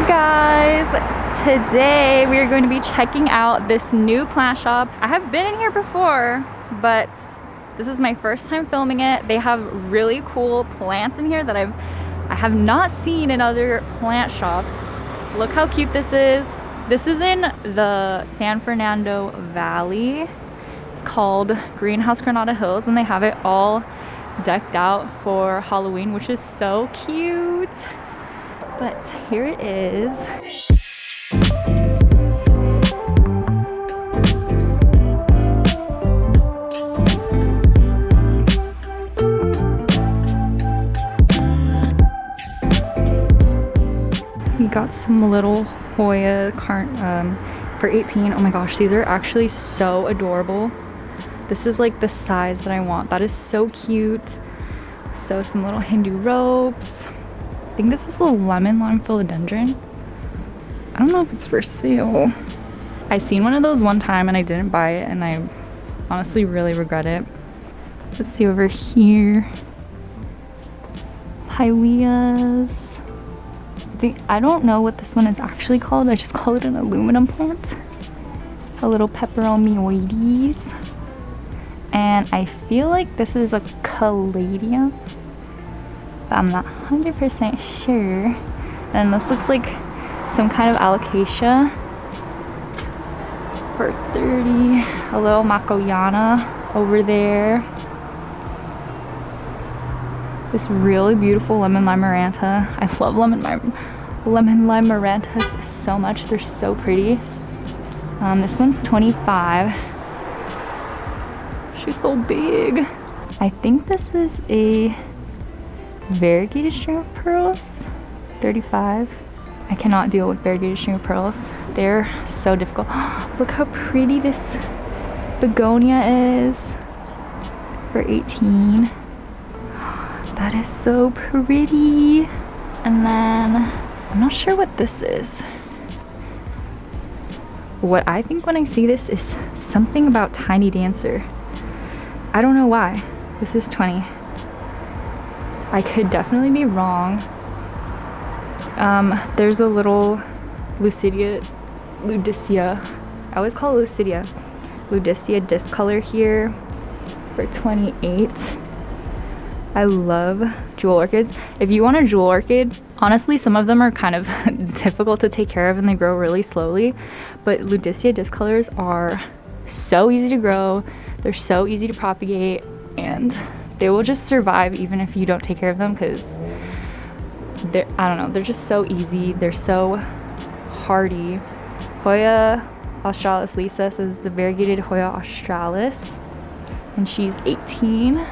Guys, today we are going to be checking out this new plant shop. I have been in here before, but this is my first time filming it. They have really cool plants in here that I have not seen in other plant shops. Look how cute this is. This is in the San Fernando Valley. It's called Greenhouse Granada Hills, and they have it all decked out for Halloween, which is so cute. But here it is. We got some little Hoya for 18. Oh my gosh, these are actually so adorable. This is like the size that I want. That is so cute. So some little Hindu ropes. I think this is a lemon lime philodendron. I don't know if it's for sale. I seen one of those one time and I didn't buy it, and I honestly really regret it. Let's see over here. Pileas. I don't know what this one is actually called. I just call it an aluminum plant. A little peperomioides. And I feel like this is a Caladium. I'm not 100% sure. And this looks like some kind of Alocasia for 30. A little makoyana over there. This really beautiful lemon lime Maranta. I love lemon lime Marantas so much. They're so pretty. This one's 25. She's so big. I think this is a variegated string of pearls, 35. I cannot deal with variegated string of pearls. They're so difficult. Look how pretty this Begonia is for 18. That is so pretty. And then I'm not sure what this is. What I think when I see this is something about Tiny Dancer. I don't know why. This is 20. I could definitely be wrong. There's a little Ludisia. I always call it Ludisia discolor here for 28. I love jewel orchids. If you want a jewel orchid, honestly, some of them are kind of difficult to take care of and they grow really slowly. But Ludisia discolors are so easy to grow. They're so easy to propagate, and they will just survive even if you don't take care of them, because they're just so easy. They're so hardy. Hoya australis Lisa, so this is a variegated Hoya australis, and she's 18.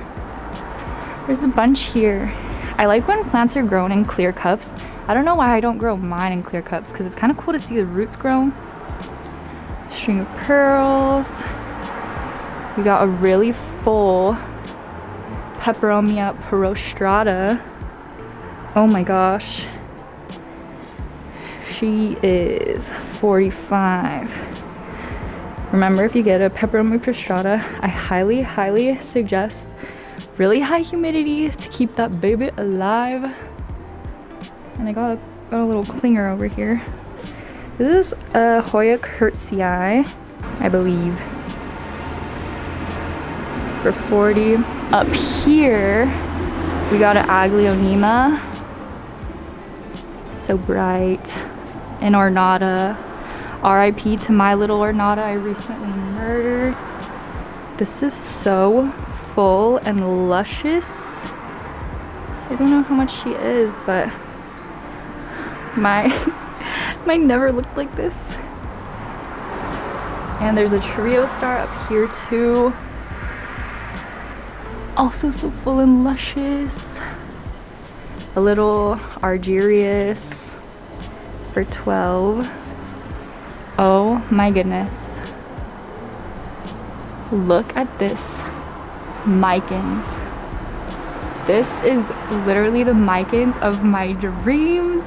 There's a bunch here. I like when plants are grown in clear cups. I don't know why I don't grow mine in clear cups, because it's kind of cool to see the roots grow. String of pearls. We got a really full Peperomia Hope. Oh my gosh. She is 45. Remember, if you get a Peperomia Hope, I highly suggest really high humidity to keep that baby alive. And I got a little clinger over here. This is a Hoya curtisii, I believe, for 40. Up here, we got an Aglaonema. So bright. An ornata. RIP to my little ornata I recently murdered. This is so full and luscious. I don't know how much she is, but mine never looked like this. And there's a triostar up here too. Also so full and luscious. A little Argyraeus for 12. Oh my goodness. Look at this Mycans. This is literally the Mycans of my dreams.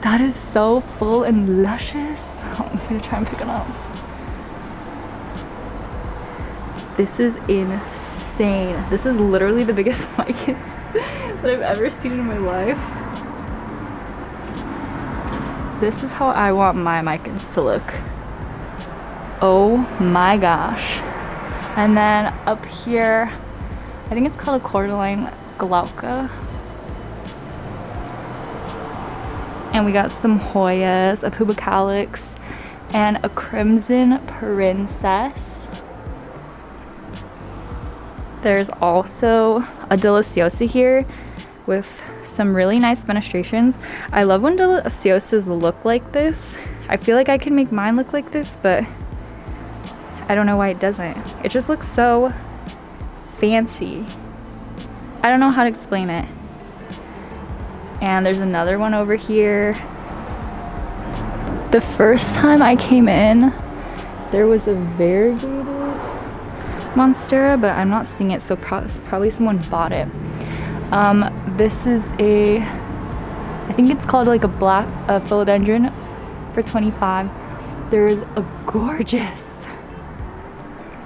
That is so full and luscious. Oh, I'm gonna try and pick it up. This is insane. This is literally the biggest Mycans that I've ever seen in my life. This is how I want my micans to look. Oh my gosh. And then up here, I think it's called a cordyline glauca. And we got some Hoyas, a pubicalix, and a crimson princess. There's also a deliciosa here with some really nice fenestrations. I love when deliciosas look like this. I feel like I can make mine look like this, but I don't know why it doesn't. It just looks so fancy. I don't know how to explain it. And there's another one over here. The first time I came in, there was a variegated Monstera, but I'm not seeing it, so probably someone bought it. This is I think it's called like a black philodendron for 25. There's a gorgeous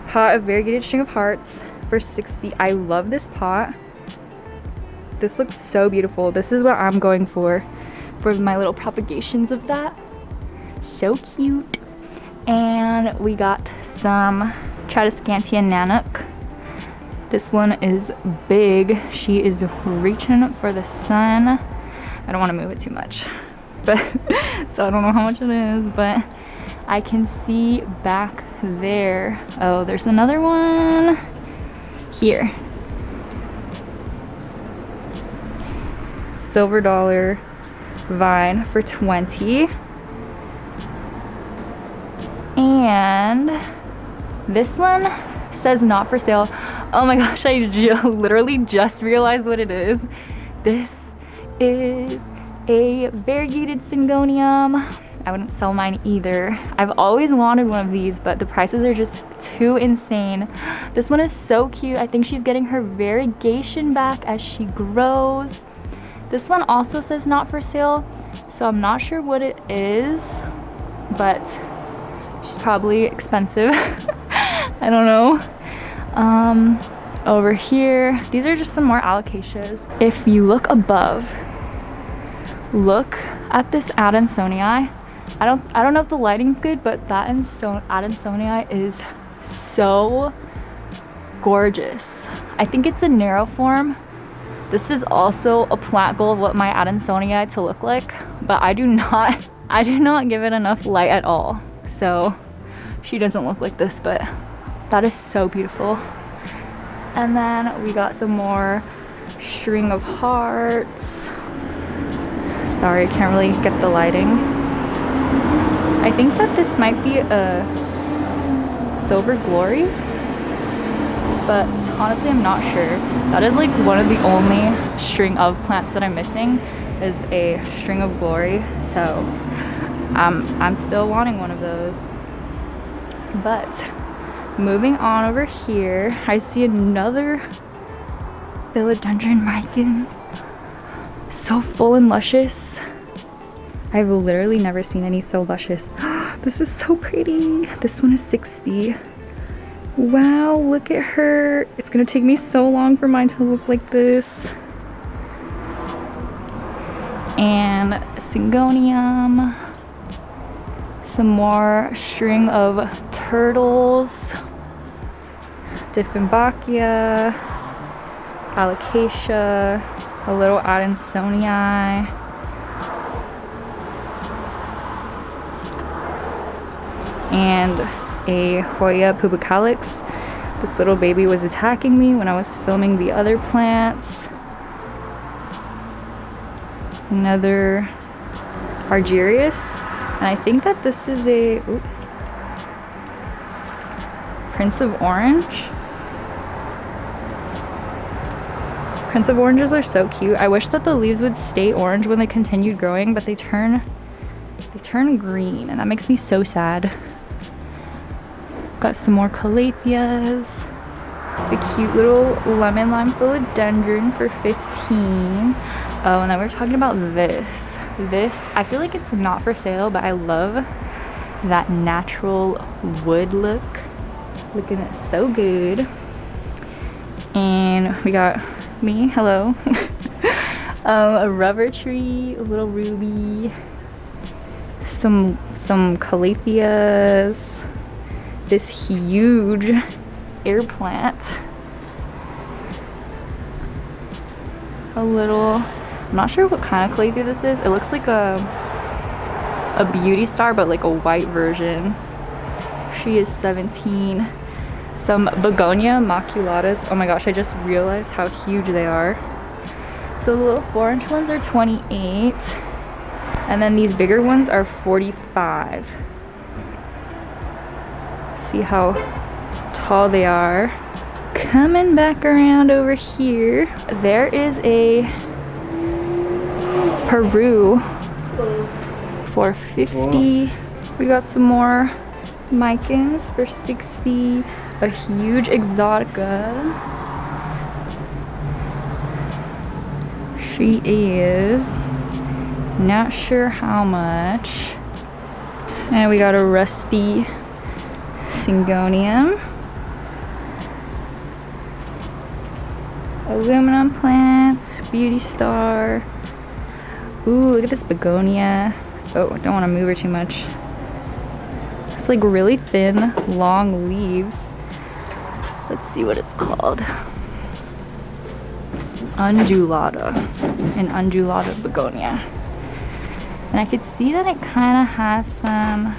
pot of variegated string of hearts for 60. I love this pot. This looks so beautiful. This is what I'm going for my little propagations of that. So cute. And we got some Tradescantia Nanouk. This one is big. She is reaching for the sun. I don't want to move it too much, but so I don't know how much it is, but I can see back there. Oh, there's another one here. Silver dollar vine for 20. And this one says not for sale. Oh my gosh, I literally just realized what it is. This is a variegated Syngonium. I wouldn't sell mine either. I've always wanted one of these, but the prices are just too insane. This one is so cute. I think she's getting her variegation back as she grows. This one also says not for sale, so I'm not sure what it is, but she's probably expensive. I don't know. Over here, these are just some more Alocasias. If you look above, look at this Adansonii. I don't know if the lighting's good, but that Adansonii is so gorgeous. I think it's a narrow form. This is also a plant goal of what my Adansonii to look like, but I do not give it enough light at all. So she doesn't look like this, but that is so beautiful. And then we got some more string of hearts. Sorry, I can't really get the lighting. I think that this might be a silver glory, but honestly I'm not sure. That is like one of the only string of plants that I'm missing is a string of glory, so I'm still wanting one of those. But moving on over here, I see another Philodendron Birkin. So full and luscious. I've literally never seen any so luscious. This is so pretty. This one is 60. Wow, look at her. It's gonna take me so long for mine to look like this. And Syngonium. Some more string of turtles. Dieffenbachia. Alocasia. A little Adansonii. And a Hoya pubicalix. This little baby was attacking me when I was filming the other plants. Another Argyraeus. And I think that this is a Prince of Orange. Prince of Oranges are so cute. I wish that the leaves would stay orange when they continued growing, but they turn green, and that makes me so sad. Got some more Calatheas. The cute little lemon lime philodendron for 15. Oh, and then we're talking about this. This, I feel like it's not for sale, but I love that natural wood look. Looking at so good. And we got me, hello. A rubber tree, a little ruby. Some Calatheas. This huge air plant. A little, I'm not sure what kind of Calathea this is. It looks like a beauty star, but like a white version. She is 17. Some Begonia maculatus. Oh my gosh, I just realized how huge they are. So the little 4-inch ones are 28. And then these bigger ones are 45. See how tall they are. Coming back around over here, there is a Peru for 50. We got some more Micans for 60. A huge Exotica. She is not sure how much. And we got a rusty Syngonium. Aluminum plants, beauty star. Ooh, look at this Begonia. Oh, don't want to move her too much. It's like really thin, long leaves. Let's see what it's called. Undulata. An undulata begonia. And I could see that it kind of has some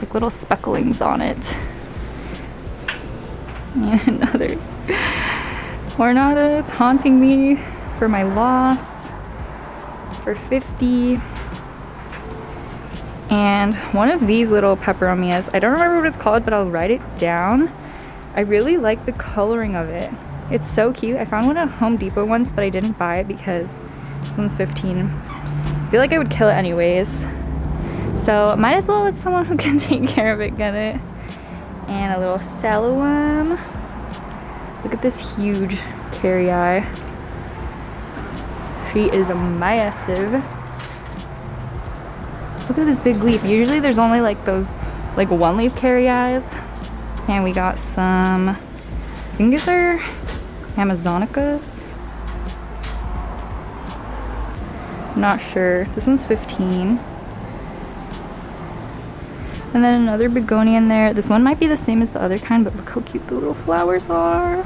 like little specklings on it. And another ornata taunting me for my loss for 50. And one of these little peperomias, I don't remember what it's called, but I'll write it down. I really like the coloring of it. It's so cute. I found one at Home Depot once, but I didn't buy it because this one's 15. I feel like I would kill it anyways. So might as well let someone who can take care of it get it. And a little Saluum. Look at this huge curtisii. She is massive. Look at this big leaf. Usually there's only like those like one leaf curtisis. And we got some, I think these are Amazonicas. Not sure. This one's 15. And then another begonia in there. This one might be the same as the other kind, but look how cute the little flowers are.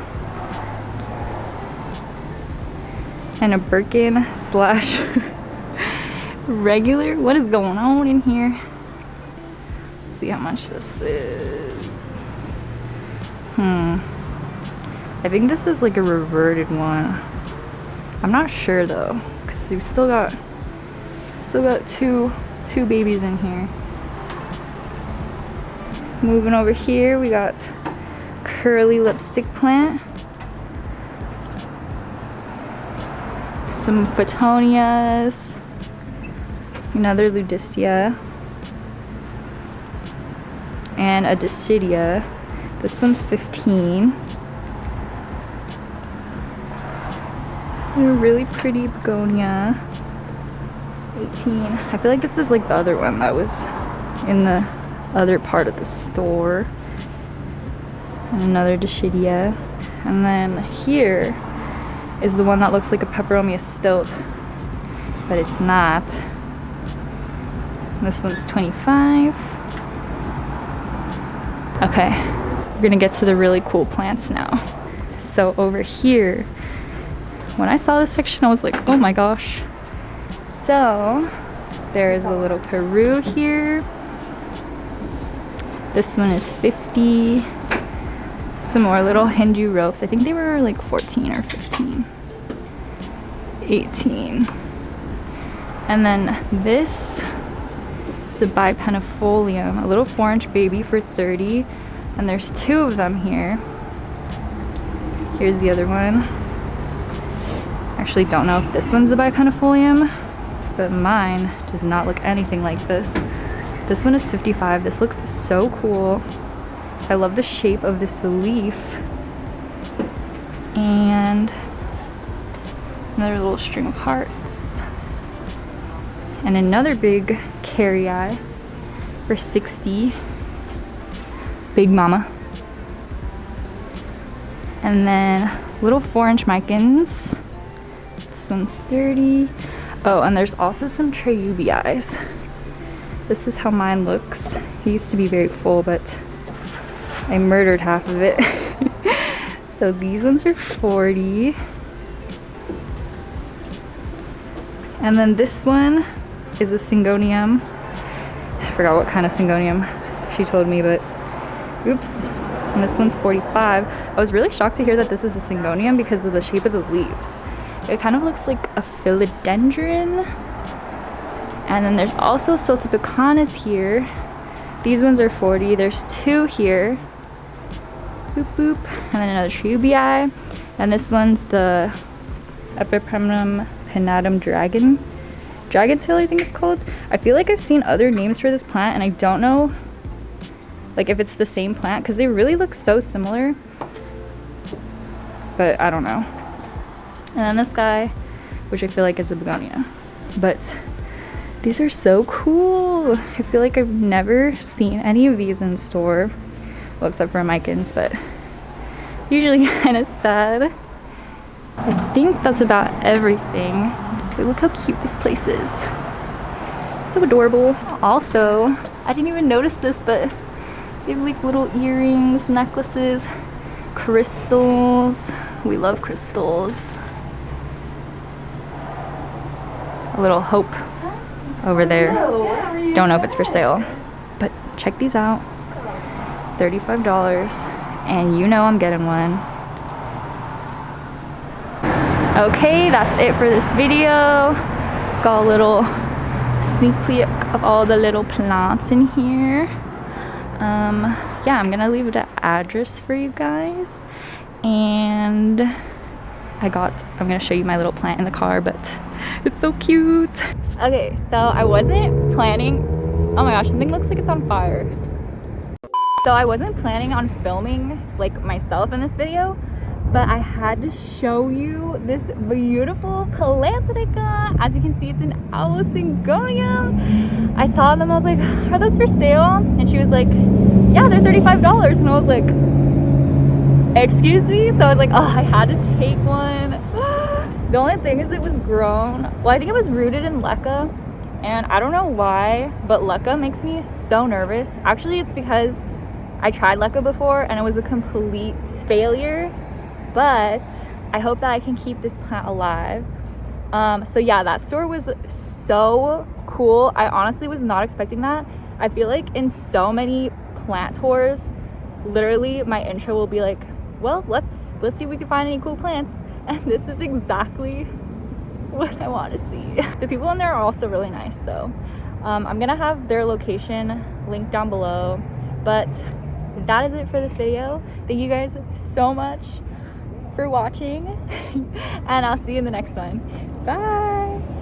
And a Birkin slash regular. What is going on in here? Let's see how much this is. I think this is like a reverted one. I'm not sure though, because we've still got two babies in here. Moving over here, we got curly lipstick plant. Some Photonias. Another Ludisia. And a Decidia. This one's 15. And a really pretty begonia. 18. I feel like this is like the other one that was in the other part of the store. And another Decidia. And then here is the one that looks like a peperomia stilt, but it's not. This one's 25. Okay, we're gonna get to the really cool plants now. So over here, when I saw this section, I was like, oh my gosh. So there's a little Peru here. This one is 50. Some more little Hindu ropes. I think they were like 14 or 15. 18. And then this is a bipenifolium, a little 4-inch baby for 30. And there's 2 of them here. Here's the other one. Actually don't know if this one's a bipenifolium, but mine does not look anything like this. This one is 55. This looks so cool. I love the shape of this leaf. And another little string of hearts. And another big curtisii for 60. Big mama. And then little 4-inch micans. This one's 30. Oh, and there's also some triostar. This is how mine looks. He used to be very full, but I murdered half of it. So these ones are 40. And then this one is a Syngonium. I forgot what kind of Syngonium she told me, but oops. And this one's 45. I was really shocked to hear that this is a Syngonium because of the shape of the leaves. It kind of looks like a philodendron. And then there's also Siltipicanus here. These ones are 40. There's 2 here. Boop boop. And then another Triubii. And this one's the Epipremnum pinnatum dragontail, I think it's called. I feel like I've seen other names for this plant and I don't know like if it's the same plant because they really look so similar, but I don't know. And then this guy, which I feel like is a Begonia, but these are so cool. I feel like I've never seen any of these in store, well, except for Micans, but usually kind of sad. I think that's about everything. But look how cute this place is. So adorable. Also, I didn't even notice this, but they have like little earrings, necklaces, crystals. We love crystals. A little Hope over there. Don't know if it's for sale, but check these out. $35, and you know I'm getting one. Okay, that's it for this video. Got a little sneak peek of all the little plants in here. Yeah, I'm gonna leave the address for you guys, and I'm gonna show you my little plant in the car, but it's so cute. Okay, so I wasn't planning, oh my gosh, something looks like it's on fire. So I wasn't planning on filming like myself in this video, but I had to show you this beautiful Calathea. As you can see, it's an Albo Syngonium. I saw them, I was like, are those for sale? And she was like, yeah, they're $35. And I was like, excuse me? So I was like, oh, I had to take one. The only thing is it was grown. Well, I think it was rooted in leca. And I don't know why, but leca makes me so nervous. Actually, it's because I tried leca before and it was a complete failure. But I hope that I can keep this plant alive. So yeah, that store was so cool. I honestly was not expecting that. I feel like in so many plant tours, literally my intro will be like, well, let's see if we can find any cool plants. And this is exactly what I want to see. The people in there are also really nice. So I'm gonna have their location linked down below. But that is it for this video. Thank you guys so much for watching, and I'll see you in the next one. Bye.